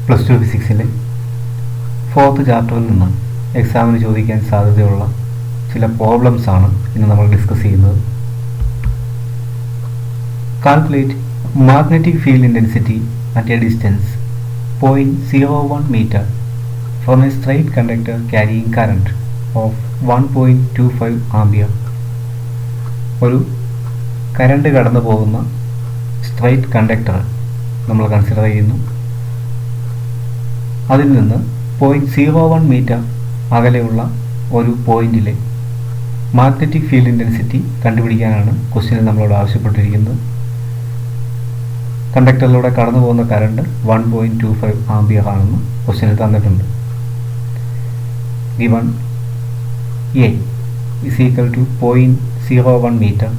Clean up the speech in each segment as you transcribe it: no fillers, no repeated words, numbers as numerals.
Plus two ഫിസിക്സിലെ 4th ചാപ്റ്ററിൽ നിന്ന് എക്സാമിന് ചോദിക്കാൻ സാധ്യതയുള്ള ചില പ്രോബ്ലംസ് ആണ് ഇന്ന് നമ്മൾ ഡിസ്കസ് ചെയ്യുന്നത്. Calculate magnetic field intensity at A distance 0.01 meter from a straight conductor carrying current of 1.25 ampere. ഒരു കറണ്ട് കടന്നു പോകുന്ന സ്ട്രൈറ്റ് കണ്ടക്ടർ നമ്മൾ കൺസിഡർ ചെയ്യുന്നു. അതിൽ നിന്ന് 0.01 മീറ്റർ അകലെയുള്ള ഒരു പോയിന്റിലെ മാഗ്നറ്റിക് ഫീൽഡ് ഇൻറ്റൻസിറ്റി കണ്ടുപിടിക്കാനാണ് ക്വസ്റ്റ്യനിൽ നമ്മളോട് ആവശ്യപ്പെട്ടിരിക്കുന്നത്. കണ്ടക്ടറിലൂടെ കടന്നു പോകുന്ന കറണ്ട് 1.25 ആംപിയർ ആണെന്ന് ക്വസ്റ്റ്യനിൽ തന്നിട്ടുണ്ട്. Given A is equal to 0.01 metre,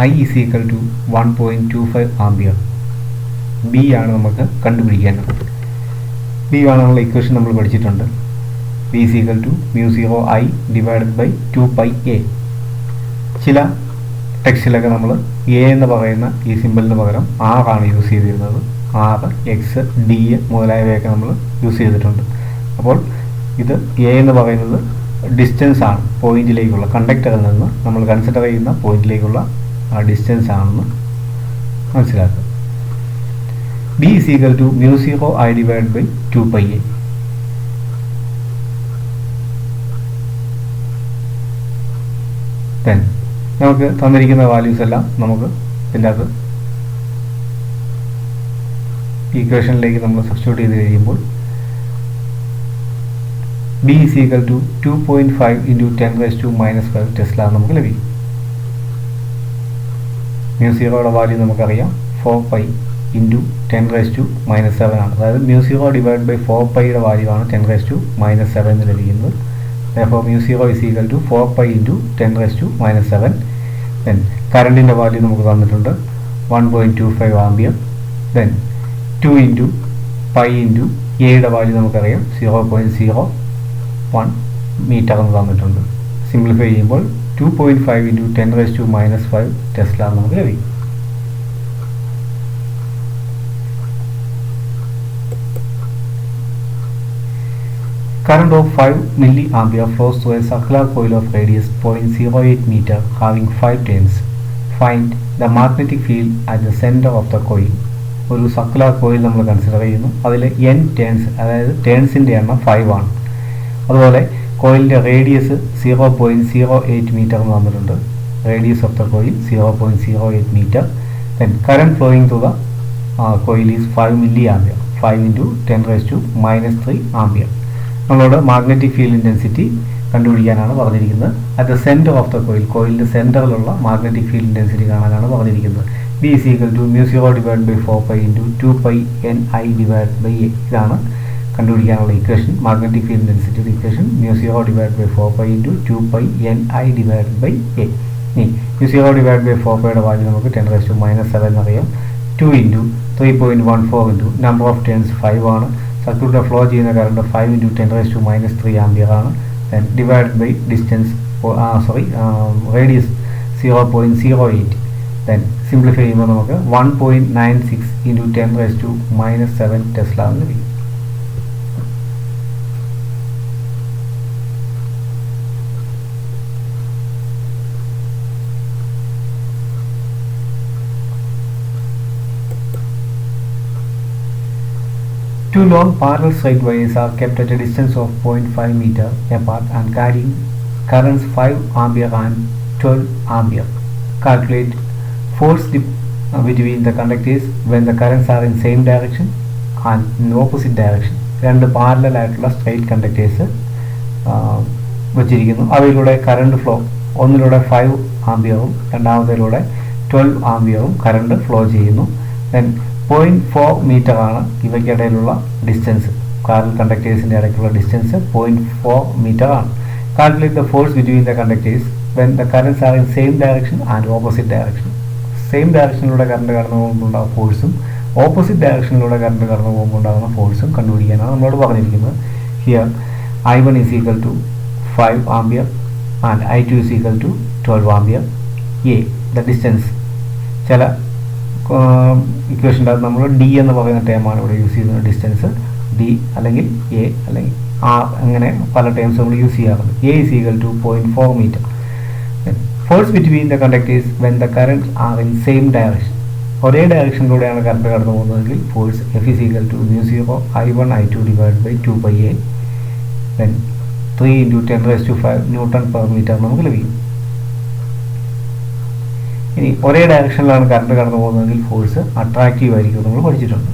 I is equal to 1.25 ampere. B ആണ് നമുക്ക് കണ്ടുപിടിക്കേണ്ടത്. ബി കാണാനുള്ള ഇക്വേഷൻ നമ്മൾ പഠിച്ചിട്ടുണ്ട്. B is equal to μ0I divided by 2πa. ചില ടെക്സ്റ്റിലൊക്കെ നമ്മൾ എ എന്ന് പറയുന്ന ഈ സിമ്പിളിന് പകരം ആർ ആണ് യൂസ് ചെയ്തിരുന്നത്. ആർ, എക്സ്, ഡി മുതലായവയൊക്കെ നമ്മൾ യൂസ് ചെയ്തിട്ടുണ്ട്. അപ്പോൾ ഇത് എ എന്ന് പറയുന്നത് ഡിസ്റ്റൻസ് ആണ്, പോയിന്റിലേക്കുള്ള, കണ്ടക്ടറിൽ നിന്ന് നമ്മൾ കൺസിഡർ ചെയ്യുന്ന പോയിന്റിലേക്കുള്ള ആ ഡിസ്റ്റൻസ് ആണെന്ന് മനസ്സിലാക്കുക. B is equal to μ0I divide by 2πa. Then നമുക്ക് തന്നിരിക്കുന്ന വാല്യൂസ് എല്ലാം നമുക്ക് ഇതിൻ്റെ അകത്ത് ഈക്വേഷനിലേക്ക് നമ്മൾ സബ്സ്റ്റിറ്റ്യൂട്ട് ചെയ്ത് കഴിയുമ്പോൾ B is equal to 2.5 into 10⁻⁻5 tesla നമുക്ക് ലഭിക്കും. μ0യുടെ വാല്യൂ നമുക്കറിയാം 4π ഇൻറ്റു 10⁻⁻7 ആണ്. അതായത് μ0 ഡിവൈഡ് ബൈ 4πയുടെ വാല്യൂ ആണ് 10⁻⁻7 എന്ന് ലഭിക്കുന്നത്. therefore μ0 is equal to 4π into 10⁻⁻7. then കറണ്ടിൻ്റെ value നമുക്ക് തന്നിട്ടുണ്ട് 1.25 ampere. then 2 into pi into എയുടെ വാല്യൂ നമുക്കറിയാം 0.01 മീറ്റർ എന്ന് തന്നിട്ടുണ്ട്. സിംപ്ലിഫൈ ചെയ്യുമ്പോൾ 2.5 into 10⁻⁻5 ടെസ്ല നമുക്ക് ലഭിക്കും. Current of 5 milliampere flows through a circular coil of radius 0.08 meter having 5 turns. Find the magnetic field at the center of the coil. ഒരു circular coil നമ്മൾ consider ചെയ്യുന്നു. അതിൽ n ടേൺസ്, അതായത് ടേൺസിൻ്റെ എണ്ണം 5 ആണ്. അതുപോലെ കോയിലിൻ്റെ റേഡിയസ് 0.08 മീറ്റർ എന്ന് തന്നിട്ടുണ്ട്. Radius of the coil 0.08 metre. Then current flowing through the coil is 5 milliampere. 5 into 10⁻³ ampere. നമ്മളോട് മാഗ്നറ്റിക് ഫീൽഡ് ഇൻറ്റൻസിറ്റി കണ്ടുപിടിക്കാനാണ് പറഞ്ഞിരിക്കുന്നത്. At the centre of the coil, കോയിലിൻ്റെ സെൻറ്ററിലുള്ള മാഗ്നറ്റിക് ഫീൽഡ് ഇൻറ്റൻസിറ്റി കാണാനാണ് പറഞ്ഞിരിക്കുന്നത്. B is equal to μ0 divide by 4π into 2πNI divide by A. ഇതാണ് കണ്ടുപിടിക്കാനുള്ള equation, magnetic field ഇൻറ്റൻസിറ്റിയുടെ equation. μ0 divide by 4π into 2πNI divide by A. ഇനി μ0 divide by 4πയുടെ value നമുക്ക് 10⁻⁻7 അറിയാം. 2 into 3.14 into number of turns 5 ആണ്. സർക്യൂട്ടിൽ ഫ്ലോ ചെയ്യുന്ന current 5 into 10⁻³ ampere ആണ്. Then divide by distance, radius 0.08. Then simplify ചെയ്യുമ്പോൾ നമുക്ക് 1.96 ഇൻറ്റു 10⁻⁻7 ടെസ്ല എന്ന് ലഭിക്കും. Two long parallel straight wires are kept at a distance of 0.5 meter apart and carrying currents 5 ampere and 12 ampere. Calculate force between the conductors when the currents are in same direction and in opposite direction. രണ്ട് parallel ആയിട്ടുള്ള straight conductors വച്ചിരിക്കുന്നു. അവയിലൂടെ current flow, ഒന്നിലൂടെ 5 ആംപിയറും രണ്ടാമതിലൂടെ 12 ആംപിയറും current flow ചെയ്യുന്നു. Then 0.4 metre ആണ് ഇവയ്ക്കിടയിലുള്ള ഡിസ്റ്റൻസ്. പാരലൽ കണ്ടക്ടേഴ്സിൻ്റെ ഇടയ്ക്കുള്ള ഡിസ്റ്റൻസ് 0.4 മീറ്റർ ആണ്. Calculate the force between the conductors when the currents are in same direction and opposite direction. Same ഡയറക്ഷനിലൂടെ കറണ്ട് കടന്നു പോകുമ്പോൾ ഉണ്ടാകുന്ന ഫോഴ്സും ഓപ്പോസിറ്റ് ഡയറക്ഷനിലൂടെ കറണ്ട് കടന്നു പോകുമ്പോൾ ഉണ്ടാകുന്ന ഫോഴ്സും കണ്ടുപിടിക്കാനാണ് നമ്മളോട് പറഞ്ഞിരിക്കുന്നത്. Here I1 is equal to 5 ampere and I2 is equal to 12 ampere. A, the distance. ചില ഇക്വേഷൻ്റെ അകത്ത് നമ്മൾ ഡി എന്ന് പറയുന്ന ടേമാണ് ഇവിടെ യൂസ് ചെയ്യുന്നത്. ഡിസ്റ്റൻസ് ഡി അല്ലെങ്കിൽ എ അല്ലെങ്കിൽ ആർ, അങ്ങനെ പല ടേംസ് നമ്മൾ യൂസ് ചെയ്യാറുണ്ട്. A is equal to 0.4 metre. Force between the conductors when the current are in same direction. ഒരേ ഡയറക്ഷനിലൂടെയാണ് കറണ്ട് കടന്നു പോകുന്നതെങ്കിൽ force F is equal to μ0 I1 I2 divide by 2πa, then 3 × 10⁵ newton per metre നമുക്ക് ലഭിക്കും. ഇനി ഒരേ ഡയറക്ഷനിലാണ് current കടന്നു പോകുന്നതെങ്കിൽ ഫോഴ്സ് അട്രാക്റ്റീവ് ആയിരിക്കും നമ്മൾ പഠിച്ചിട്ടുണ്ട്.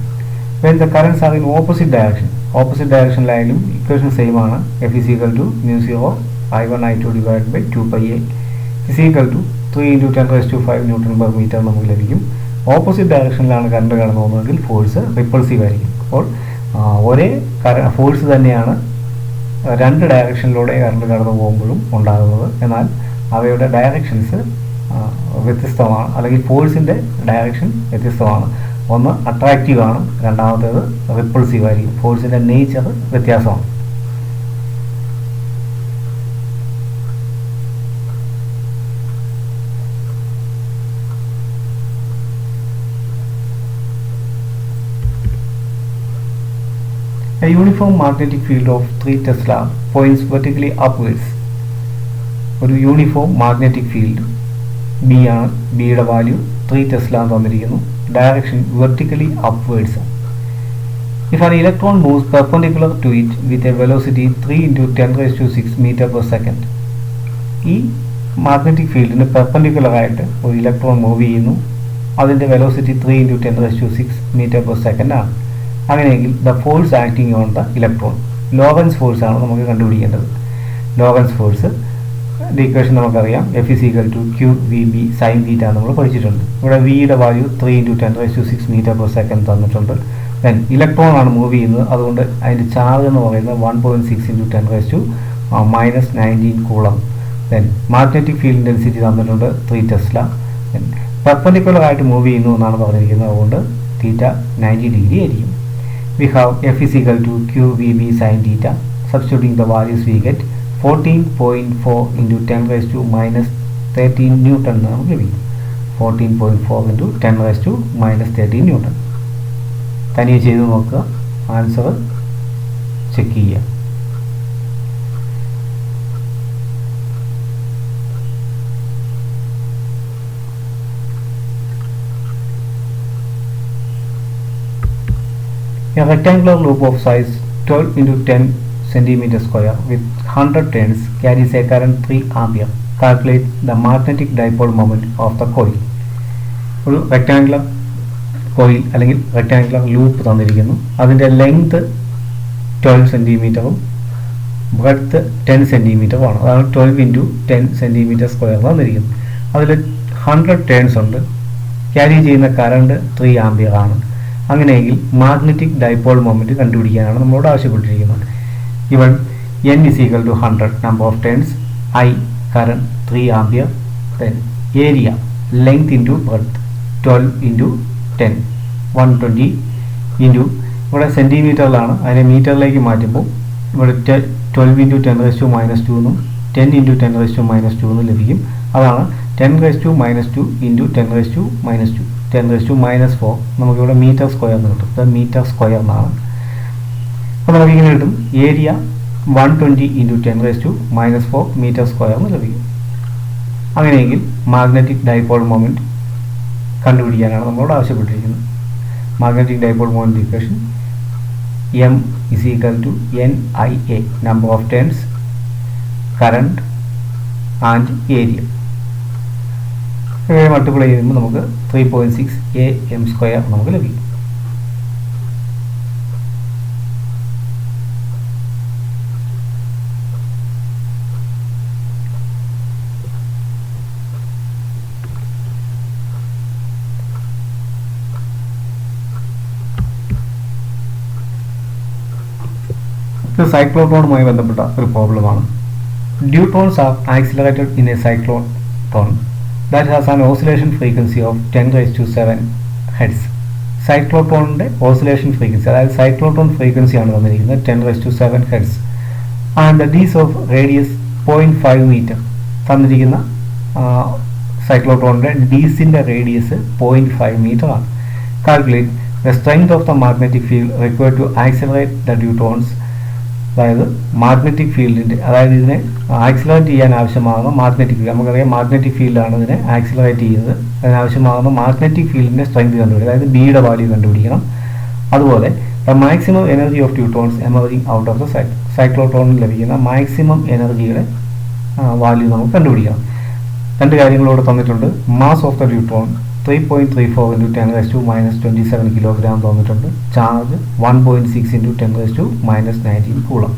When the currents are in opposite direction, opposite ഡയറക്ഷനിലായാലും ഇക്വേഷൻ സെയിം ആണ്. F is equal to μ0 I1 I2 divide by 2πa is equal to 3 × 10⁵ newton per metre നമുക്ക് ലഭിക്കും. ഓപ്പോസിറ്റ് ഡയറക്ഷനിലാണ് കറണ്ട് കടന്നു പോകുന്നതെങ്കിൽ ഫോഴ്സ് റിപ്പൾസീവ് ആയിരിക്കും. അപ്പോൾ ഒരേ ഫോഴ്സ് തന്നെയാണ് രണ്ട് ഡയറക്ഷനിലൂടെ കറണ്ട് കടന്നു പോകുമ്പോഴും ഉണ്ടാകുന്നത്. എന്നാൽ അവയുടെ ഡയറക്ഷൻസ് വ്യത്യസ്തമാണ്, അല്ലെങ്കിൽ ഫോഴ്സിൻ്റെ ഡയറക്ഷൻ വ്യത്യസ്തമാണ്. ഒന്ന് അട്രാക്റ്റീവ് ആണ്, രണ്ടാമത്തേത് റിപ്പൾസീവ് ആയിരിക്കും. ഫോഴ്സിൻ്റെ നേച്ചർ വ്യത്യാസമാണ്. A uniform magnetic field of 3 Tesla points vertically upwards. ഒരു യൂണിഫോം മാഗ്നറ്റിക് ഫീൽഡ് ബി ആണ്. ബിയുടെ വാല്യൂ 3 ടെസ്ല തന്നിരിക്കുന്നു. Direction vertically upwards. If an electron moves perpendicular to it with a velocity 3 × 10⁶ meter per second. ഈ magnetic ഫീൽഡിന് perpendicular ആയിട്ട് ഒരു electron move ചെയ്യുന്നു. അതിൻ്റെ വെലോസിറ്റി 3 × 10⁶ meter per second ആണ്. അങ്ങനെയെങ്കിൽ the force acting on the electron, Lorentz force ആണ് നമുക്ക് കണ്ടുപിടിക്കേണ്ടത്. ലോറൻസ് ഫോഴ്സ് ഇക്വേഷൻ നമുക്കറിയാം. F is equal to Q V B sine theta നമ്മൾ പഠിച്ചിട്ടുണ്ട്. ഇവിടെ വിയുടെ വാല്യൂ 3 × 10⁶ meter per second തന്നിട്ടുണ്ട്. ദെൻ ഇലക്ട്രോൺ ആണ് മൂവ് ചെയ്യുന്നത്, അതുകൊണ്ട് അതിൻ്റെ ചാർജ് എന്ന് പറയുന്നത് 1.6 × 10⁻⁻⁻⁹ coulomb. Then magnetic field intensity തന്നിട്ടുണ്ട് 3 ടെസ്ല. ദെൻ പെർപെൻഡിക്കുലർ ആയിട്ട് മൂവ് ചെയ്യുന്നു എന്നാണ് പറഞ്ഞിരിക്കുന്നത്, അതുകൊണ്ട് തീറ്റ 90 ഡിഗ്രി ആയിരിക്കും. We have F is equal to QVB sin theta. Substituting the values we get 14.4 × 10⁻⁻13 Newton നമുക്ക് ലഭിക്കും. 14.4 × 10⁻⁻13 Newton. തനിയെ ചെയ്ത് നോക്കുക, ആൻസർ ചെക്ക് ചെയ്യുക. A rectangular loop of size 12 × 10 cm² with 100 turns carries a current 3 ampere. Calculate the magnetic dipole moment of the coil. ഒരു rectangular coil അല്ലെങ്കിൽ rectangular loop തന്നിരിക്കുന്നു. അതിൻ്റെ ലെങ്ത് 12 സെൻറ്റിമീറ്ററും ബ്രെഡ്ത്ത് 10 സെൻറ്റിമീറ്ററുമാണ്. അതാണ് 12 × 10 cm² തന്നിരിക്കുന്നു. അതിൽ 100 ടേൺസ് ഉണ്ട്. ക്യാരി ചെയ്യുന്ന കറണ്ട് 3 ആംപിയർ ആണ്. അങ്ങനെയെങ്കിൽ മാഗ്നറ്റിക് ഡൈപോൾ മൊമെൻറ്റ് കണ്ടുപിടിക്കാനാണ് നമ്മളോട് ആവശ്യപ്പെട്ടിരിക്കുന്നത്. Even n is equal to 100 number of turns, I current 3 ampere, then area length into breadth 12 × 10 120 into ഇവിടെ സെൻറ്റിമീറ്ററിലാണ്, അതിനെ മീറ്ററിലേക്ക് മാറ്റുമ്പോൾ ഇവിടെ 12 × 10⁻² എന്നും 10 × 10⁻² എന്നും ലഭിക്കും. അതാണ് 10⁻² × 10⁻². 10⁻⁻4 നമുക്കിവിടെ മീറ്റർ സ്ക്വയർ എന്ന് കിട്ടും. ഇത് മീറ്റർ സ്ക്വയർ എന്നാണ്. അപ്പോൾ നമുക്കിങ്ങനെ കിട്ടും ഏരിയ 120 × 10⁻⁻4 മീറ്റർ സ്ക്വയർ എന്ന് ലഭിക്കും. അങ്ങനെയെങ്കിൽ മാഗ്നറ്റിക് ഡൈപോൾ മൊമെൻറ്റ് കണ്ടുപിടിക്കാനാണ് നമ്മളോട് ആവശ്യപ്പെട്ടിരിക്കുന്നത്. Magnetic dipole moment equation M is equal to NIA, number of turns, current and area. Multiply ചെയ്യുമ്പോൾ നമുക്ക് 3.6 AM² നമുക്ക് ലഭിക്കും. ഇത് സൈക്ലോട്രോണുമായി ബന്ധപ്പെട്ട ഒരു പ്രോബ്ലമാണ്. Deuterons are accelerated in a cyclotron that has an oscillation frequency of 10⁻⁷ Hz. സൈക്ലോട്രോണിൻ്റെ ഓസിലേഷൻ ഫ്രീക്വൻസി, അതായത് സൈക്ലോട്രോൺ ഫ്രീക്വൻസിയാണ് തന്നിരിക്കുന്നത് 10⁻⁷ Hz. And dees of radius 0.5 metre തന്നിരിക്കുന്ന സൈക്ലോട്രോണിൻ്റെ ഡീസിൻ്റെ റേഡിയസ് 0.5 മീറ്റർ ആണ്. Calculate The strength of the magnetic field required to accelerate the deuterons, അതായത് magnetic ഫീൽഡിൻ്റെ, അതായത് ഇതിനെ ആക്സിലറേറ്റ് ചെയ്യാൻ ആവശ്യമാകുന്ന മാഗ്നറ്റിക് ഫീൽഡ്, നമുക്കറിയാം മാഗ്നറ്റിക് ഫീൽഡാണ് ഇതിനെ ആക്സിലറേറ്റ് ചെയ്യുന്നത്. അതിനാവശ്യമാകുന്ന മാഗ്നറ്റിക് ഫീൽഡിൻ്റെ സ്ട്രെങ്ത് കണ്ടുപിടിക്കണം, അതായത് ബിയുടെ വാല്യൂ കണ്ടുപിടിക്കണം. അതുപോലെ the maximum energy of deuterons emerging out of the സൈക്ലോട്രോണിൽ ലഭിക്കുന്ന മാക്സിമം എനർജിയുടെ വാല്യൂ നമുക്ക് കണ്ടുപിടിക്കണം. രണ്ട് കാര്യങ്ങളോട് തന്നിട്ടുണ്ട്. Mass of the deuteron 3.34 into 10 raised to minus 27 kilogram തന്നിട്ടുണ്ട്. Charge 1.6 into 10 raised to minus 19 coulomb.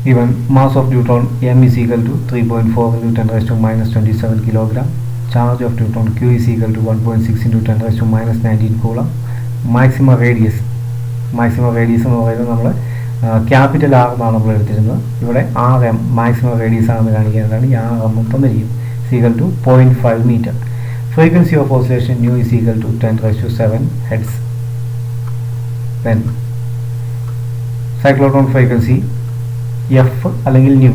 Given mass of neutron m is equal to 3.4 into 10 raised to minus 27 kilogram. Charge of neutron q is equal to 1.6 into 10 raised to minus 19 coulomb. Maximum radius എന്ന് പറയുന്നത് നമ്മൾ capital R എന്നാണ് നമ്മൾ എടുത്തിരുന്നത്. ഇവിടെ R M maximum radius ആണെന്ന് കാണിക്കാനാണ് ഈ ആർ എം തന്നിരിക്കും. Equal to 0.5 metre. Frequency of oscillation nu is equal to 10⁻⁷ hertz. Then cyclotron frequency F അല്ലെങ്കിൽ ന്യൂ,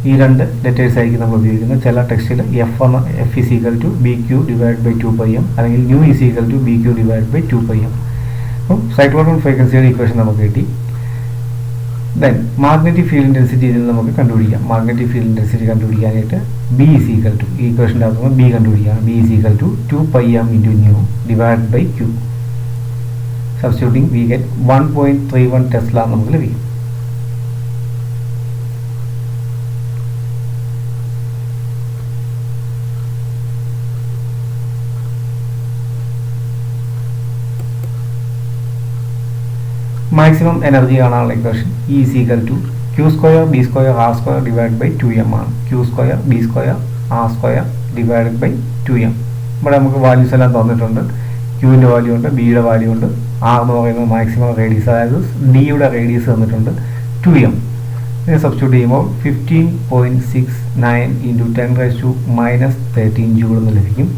ഈ രണ്ട് ലെറ്റേഴ്സ് ആയിരിക്കും നമ്മൾ ഉപയോഗിക്കുന്നത്. ചില ടെക്സ്റ്റിൽ F is equal to B Q divide by 2πm അല്ലെങ്കിൽ nu is equal to B Q divide by 2πm. അപ്പം സൈക്ലോട്രോൺ ഫ്രീക്വൻസിയുടെ ഇക്വേഷൻ നമുക്ക് കിട്ടി. ദെൻ മാഗ്നറ്റിക് ഫീൽഡ് ഇൻറ്റൻസിറ്റി ഇതിൽ നമുക്ക് കണ്ടുപിടിക്കാം. മാഗ്നറ്റിക് ഫീൽഡ് ഇൻറ്റൻസിറ്റി കണ്ടുപിടിക്കാനായിട്ട് ബി ഇസ് ഈക്വൽ ടു, ഈ ഇക്വേഷൻ്റെ ആക്കുമ്പോൾ ബി കണ്ടുപിടിക്കാം. B is equal to 2πm into nu divide by Q. Substituting we get 1.31 tesla നമുക്ക് ലഭിക്കും. മാക്സിമം എനർജി കാണാനുള്ള equation E is equal to Q square B square R square divide by 2m ആണ്. Q square B square R square divide by 2m. ഇവിടെ നമുക്ക് values എല്ലാം തന്നിട്ടുണ്ട്. ക്യൂവിൻ്റെ value ഉണ്ട്, ബിയുടെ വാല്യൂ ഉണ്ട്, ആർ എന്ന് പറയുന്നത് മാക്സിമം റേഡിയസ്, അതായത് ഡിയുടെ റേഡിയസ് തന്നിട്ടുണ്ട് 2m. ഇതിനെ സബ്സ്റ്റിറ്റ്യൂട്ട് ചെയ്യുമ്പോൾ 15.69 ഇൻറ്റു 10⁻⁻13 ജൂൾ എന്ന് ലഭിക്കും.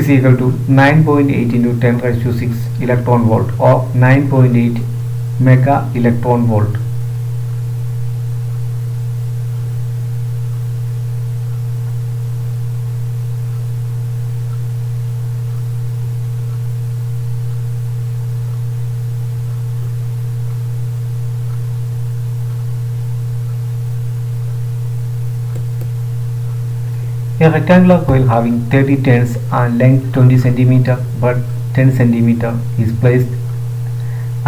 is equal to 9.8 into 10⁻⁶ electron volt or 9.8 mega electron volt. A rectangular coil having 30 turns and length 20 cm but 10 cm is placed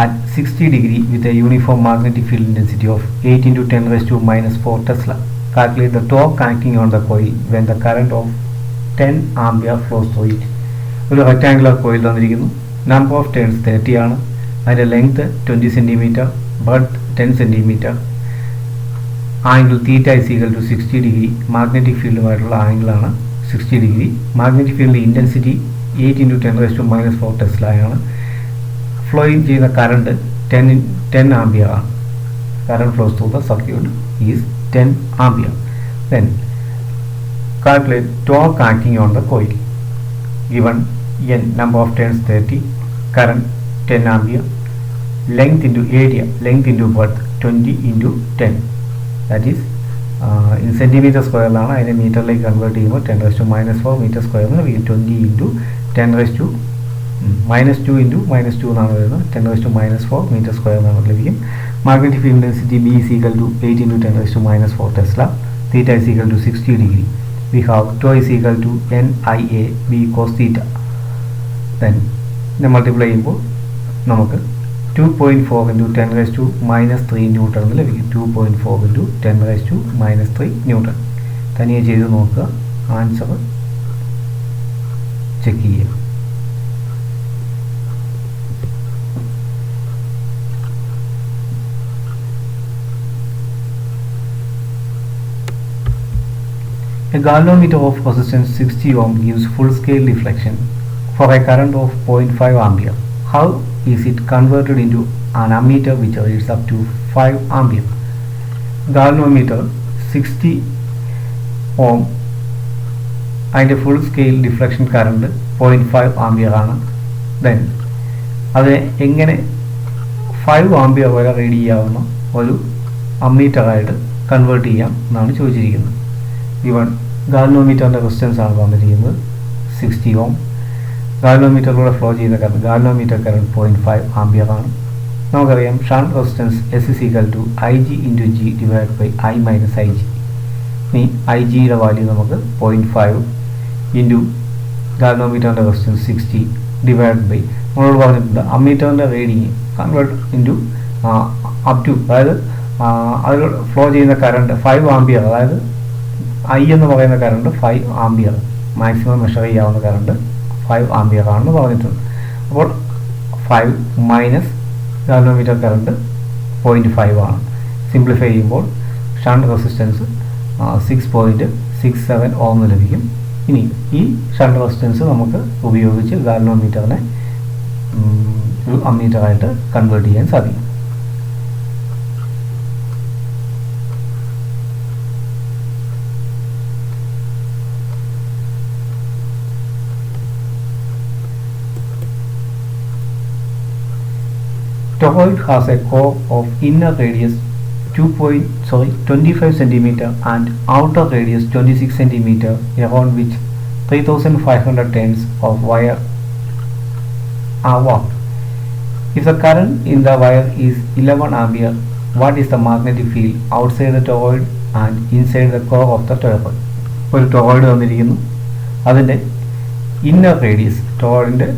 at 60 degree with a uniform magnetic field intensity of 8 into 10⁻⁻4 Tesla. Calculate the torque acting on the coil when the current of 10 ampere flows through it. ഒരു rectangular coil തന്നിരിക്കുന്നു. Number of turns 30 ആണ്. അതിൻ്റെ length 20 cm but 10 cm. Angle theta is equal to 60 degree. Magnetic ഫീൽഡുമായിട്ടുള്ള ആംഗിളാണ് 60 degree. Magnetic field intensity 8 into 10⁻⁴ ടെസ്ലയാണ്. Flowing ചെയ്യുന്ന current 10 ampere ആണ്. Current flows through the circuit is 10 ampere. Then calculate torque acting on the coil. Given n number of turns 30, current 10 ampere, length into area, length into breadth 20 into 10. That is in centimeter square ലാണ്. അതിനെ മീറ്ററിലേക്ക് convert ചെയ്യുമ്പോൾ 10⁻⁻4 metre square എന്ന് ലഭിക്കും. 20 into 10⁻⁻2 into -2 എന്നാണ് വരുന്നത്. 10⁻⁻4 metre square എന്നാണ് ലഭിക്കും. Magnetic field density B is equal to 8 into 10⁻⁻4 Tesla. Theta is equal to 60 degree. We have tau is equal to NIA B cos theta. Then multiply ചെയ്യുമ്പോൾ നമുക്ക് 2.4 into 10⁻⁻3 newton എന്ന് ലഭിക്കും. 2.4 into 10⁻⁻3 newton. തനിയെ ചെയ്ത് നോക്കുക, answer check ചെയ്യുക. A galvanometer of resistance 60 ohm gives full scale deflection for a current of 0.5 ampere. How is it converted into an ammeter which reads up to 5 ampere? Galvanometer 60 ഓം. അതിൻ്റെ full scale deflection current 0.5 ampere ആണ്. Then അതിനെ എങ്ങനെ 5 ampere വരെ read ചെയ്യാവുന്ന ഒരു അമ്മീറ്ററായിട്ട് convert ചെയ്യാം എന്നാണ് ചോദിച്ചിരിക്കുന്നത്. ഇവൺ ഗാൽവനോമീറ്ററിൻ്റെ റെസിസ്റ്റൻസ് ആണ് തന്നിരിക്കുന്നത് 60 ഓം. ഗാൽവനോമീറ്ററിലൂടെ ഫ്ലോ ചെയ്യുന്ന കറണ്ട് ഗാൽവനോമീറ്റർ കറണ്ട് 0.5 ആംപിയർ ആണ്. നമുക്കറിയാം shunt resistance S is equal to IG into G divided by I minus IG. ഇനി ഐ ജിയുടെ വാല്യൂ നമുക്ക് 0.5 ഇൻറ്റു ഗാൽവനോമീറ്ററിൻ്റെ റെസിസ്റ്റൻസ് 60 ഡിവൈഡ് ബൈ നമ്മളോട് പറഞ്ഞിട്ടുണ്ട് അമ്മീറ്ററിൻ്റെ reading convert into up to, അതായത് അതിൽ ഫ്ലോ ചെയ്യുന്ന കറണ്ട് 5 ആംപിയർ, അതായത് ഐ എന്ന് പറയുന്ന കറണ്ട് 5 ആംപിയർ, മാക്സിമം മെഷർ ചെയ്യാവുന്ന കറണ്ട് 5 ആംപിയർ ആണെന്ന് പറഞ്ഞിട്ടുണ്ട്. അപ്പോൾ 5 മൈനസ് ഗാൽവനോമീറ്റർ കറണ്ട് 0.5 ആണ്. സിംപ്ലിഫൈ ചെയ്യുമ്പോൾ ഷണ്ട് റെസിസ്റ്റൻസ് 6.67 ഓം ലഭിക്കും. ഇനി ഈ ഷണ്ട് റെസിസ്റ്റൻസ് നമുക്ക് ഉപയോഗിച്ച് ഗാൽവനോമീറ്ററിനെ ഒരു അമ്മീറ്ററായിട്ട് കൺവേർട്ട് ചെയ്യാൻ സാധിക്കും. Toroid has a core of inner radius 25 cm and outer radius 26 cm, around which 3500 turns of wire are walked. If the current in the wire is 11 ampere, what is the magnetic field outside the toroid and inside the core of the toroid? ഒരു toroid തന്നിരിക്കുന്നു. അതിൻ്റെ inner radius, ടോറോയിഡിൻ്റെ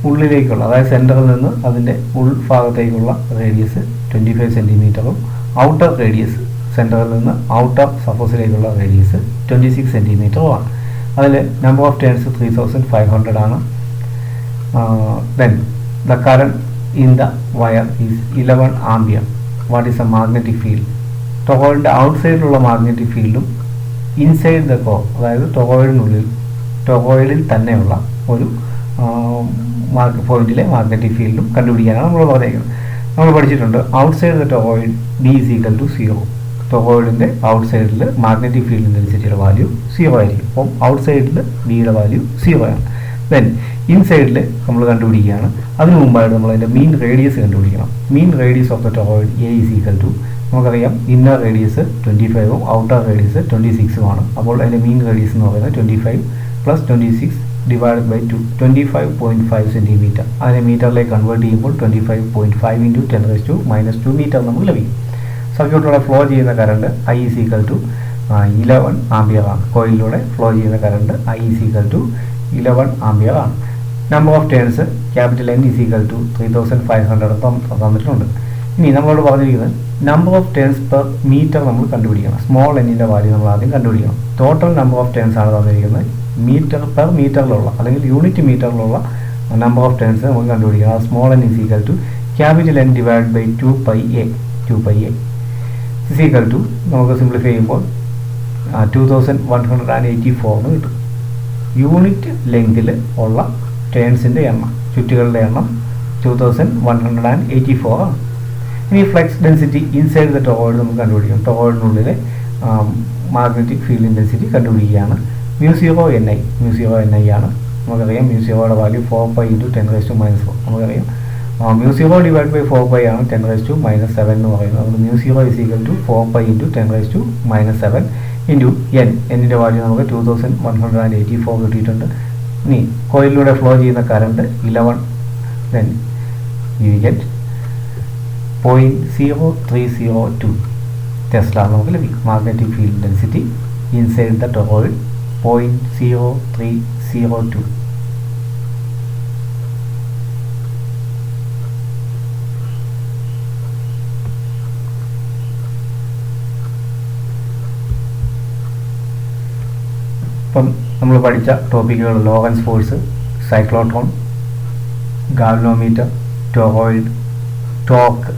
ഉള്ളിലേക്കുള്ള, അതായത് സെൻറ്ററിൽ നിന്ന് അതിൻ്റെ ഉൾഭാഗത്തേക്കുള്ള radius 25 സെൻറ്റിമീറ്ററും outer radius, സെൻറ്ററിൽ നിന്ന് outer സർഫസിലേക്കുള്ള radius 26 സെൻറ്റിമീറ്ററുമാണ്. അതിൽ നമ്പർ ഓഫ് ടേൺസ് 3500 ആണ്. Then the current in the wire is 11 ampere. What is a magnetic field? ടൊറോയിഡിൻ്റെ ഔട്ട്സൈഡിലുള്ള മാഗ്നറ്റിക് ഫീൽഡും ഇൻസൈഡ് ദ കോർ, അതായത് ടൊറോയിഡിൽ തന്നെയുള്ള ഒരു പോയിന്റിലെ മാഗ്നറ്റിക് ഫീൽഡും കണ്ടുപിടിക്കാനാണ് നമ്മൾ പറഞ്ഞിരിക്കുന്നത്. നമ്മൾ പഠിച്ചിട്ടുണ്ട് outside the toroid B is equal to 0. ടൊറോയിഡിൻ്റെ ഔട്ട്സൈഡിൽ മാഗ്നറ്റിക് ഫീൽഡ് ഇൻറ്റൻസിറ്റിയുടെ വാല്യൂ 0 ആയിരിക്കും. അപ്പം ഔട്ട്സൈഡിൽ ബിയുടെ വാല്യൂ 0 ആണ്. ദെൻ ഇൻസൈഡിൽ നമ്മൾ കണ്ടുപിടിക്കുകയാണ്. അതിനു മുമ്പായിട്ട് നമ്മൾ അതിൻ്റെ മീൻ റേഡിയസ് കണ്ടുപിടിക്കണം. Mean radius of the toroid A is equal to, നമുക്കറിയാം ഇന്നർ റേഡിയസ് 25ഉം ഔട്ടർ റേഡിയസ് 26ഉം ആണ്. അപ്പോൾ അതിൻ്റെ മീൻ റേഡിയസ് എന്ന് പറയുന്നത് 25 + 26 ഡിവൈഡ് ബൈ 2, 25.5 സെൻറ്റിമീറ്റർ. അതിനെ മീറ്ററിലേക്ക് കൺവേർട്ട് ചെയ്യുമ്പോൾ 25.5 × 10⁻² മീറ്റർ നമുക്ക് ലഭിക്കും. സർക്യൂട്ടിലൂടെ ഫ്ലോ ചെയ്യുന്ന current I is equal to 11 ampere ആണ്. കോയിലിലൂടെ ഫ്ലോ ചെയ്യുന്ന current I is equal to 11 ampere ആണ്. Number of turns N is equal to 3500 തന്നിട്ടുണ്ട്. ഇനി നമ്മളോട് പറഞ്ഞിരിക്കുന്നത് number of turns per metre നമ്മൾ കണ്ടുപിടിക്കണം. സ്മോൾ എന്നിൻ്റെ വാല്യൂ നമ്മൾ ആദ്യം കണ്ടുപിടിക്കണം. ടോട്ടൽ നമ്പർ ഓഫ് ടേൺസ് ആണ് തന്നിരിക്കുന്നത്. മീറ്റർ പെർ മീറ്ററിലുള്ള, അല്ലെങ്കിൽ യൂണിറ്റ് മീറ്ററിലുള്ള നമ്പർ ഓഫ് ടേൺസ് നമുക്ക് കണ്ടുപിടിക്കണം. അത് small n is equal to N divide by 2πa is equal to, നമുക്ക് സിംപ്ലിഫൈ ചെയ്യുമ്പോൾ 2184 എന്ന് കിട്ടും. യൂണിറ്റ് ലെങ്തിൽ ഉള്ള ടേൺസിൻ്റെ എണ്ണം, ചുറ്റുകളുടെ എണ്ണം 2184 ആണ്. ഇനി flux density inside the toroid നമുക്ക് കണ്ടുപിടിക്കണം. ടൊറോയിഡിനുള്ളിലെ മാഗ്നറ്റിക് ഫീൽഡ് ഇൻറ്റൻസിറ്റി കണ്ടുപിടിക്കുകയാണ്. μ0 ആണ്. നമുക്കറിയാം μ0യുടെ വാല്യൂ 4π × 10⁻⁻4. നമുക്കറിയാം μ0 ഡിവൈഡ് ബൈ 4π ആണ് 10⁻⁻7 എന്ന് പറയുന്നത്. അതുകൊണ്ട് μ0 is equal to 4π × 10⁻⁷ ഇൻറ്റു എന്നിൻ്റെ വാല്യൂ നമുക്ക് 2184 കിട്ടിയിട്ടുണ്ട്. ഇനി കോയിലിലൂടെ ഫ്ലോ ചെയ്യുന്ന current 11, then you get 0.0302 tesla നമുക്ക് ലഭിക്കും. Magnetic field density inside the toroid 0.0302. ഇപ്പം നമ്മൾ പഠിച്ച ടോപ്പിക്കുകൾ Lorentz force, cyclotron, galvanometer, toroid, torque,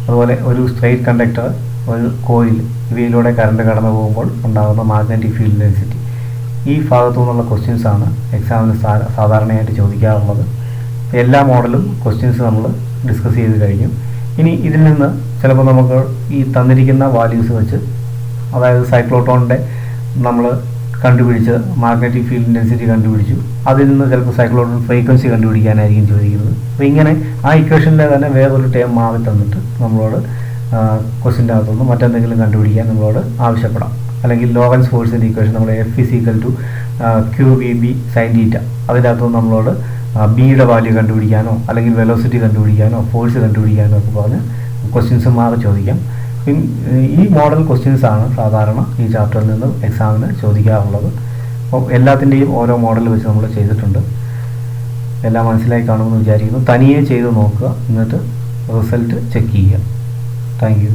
അതുപോലെ ഒരു സ്ട്രെയിറ്റ് കണ്ടക്ടർ, ഒരു കോയിൽ, ഇവയിലൂടെ കറണ്ട് കടന്നു പോകുമ്പോൾ ഉണ്ടാകുന്ന മാഗ്നറ്റിക് ഫീൽഡ് ഡെൻസിറ്റി. ഈ ഭാഗത്തു നിന്നുള്ള ക്വസ്റ്റ്യൻസാണ് എക്സാമിന് സാധാരണയായിട്ട് ചോദിക്കാറുള്ളത്. എല്ലാ മോഡലും ക്വസ്റ്റ്യൻസ് നമ്മൾ ഡിസ്കസ് ചെയ്ത് കഴിഞ്ഞു. ഇനി ഇതിൽ നിന്ന് ചിലപ്പോൾ നമുക്ക് ഈ തന്നിരിക്കുന്ന വാല്യൂസ് വെച്ച് അതായത് സൈക്ലോട്രോണിൻ്റെ നമ്മൾ കണ്ടുപിടിച്ച് മാഗ്നറ്റിക് ഫീൽഡ് ഇൻറ്റൻസിറ്റി കണ്ടുപിടിച്ചു, അതിൽ നിന്ന് ചിലപ്പോൾ സൈക്ലോട്രോൺ ഫ്രീക്വൻസി കണ്ടുപിടിക്കാനായിരിക്കും ചോദിക്കുന്നത്. അപ്പോൾ ഇങ്ങനെ ആ ഇക്വേഷനിലെ തന്നെ വേറൊരു ടേം മാറി തന്നിട്ട് നമ്മളോട് ക്വസ്റ്റിൻ്റെ അകത്തുനിന്ന് മറ്റെന്തെങ്കിലും കണ്ടുപിടിക്കാൻ നമ്മളോട് ആവശ്യപ്പെടാം. അല്ലെങ്കിൽ ലോറൻസ് ഫോഴ്സിൻ്റെ ഇക്വേഷൻ നമ്മൾ F=QVB sin θ, അതിൻ്റെ അകത്തുനിന്ന് നമ്മളോട് ബിയുടെ വാല്യൂ കണ്ടുപിടിക്കാനോ അല്ലെങ്കിൽ വെലോസിറ്റി കണ്ടുപിടിക്കാനോ ഫോഴ്സ് കണ്ടുപിടിക്കാനോ ഒക്കെ പറഞ്ഞ് ക്വസ്റ്റ്യൻസ് മാറി ചോദിക്കാം. ഈ മോഡൽ ക്വസ്റ്റ്യൻസ് ആണ് സാധാരണ ഈ ചാപ്റ്ററിൽ നിന്ന് എക്സാമിന് ചോദിക്കാറുള്ളത്. അപ്പോൾ എല്ലാത്തിൻ്റെയും ഓരോ മോഡൽ വെച്ച് നമ്മൾ ചെയ്തിട്ടുണ്ട്. എല്ലാം മനസ്സിലായി കാണുമെന്ന് വിചാരിക്കുന്നു. തനിയെ ചെയ്ത് നോക്കുക, എന്നിട്ട് റിസൾട്ട് ചെക്ക് ചെയ്യുക. Thank you.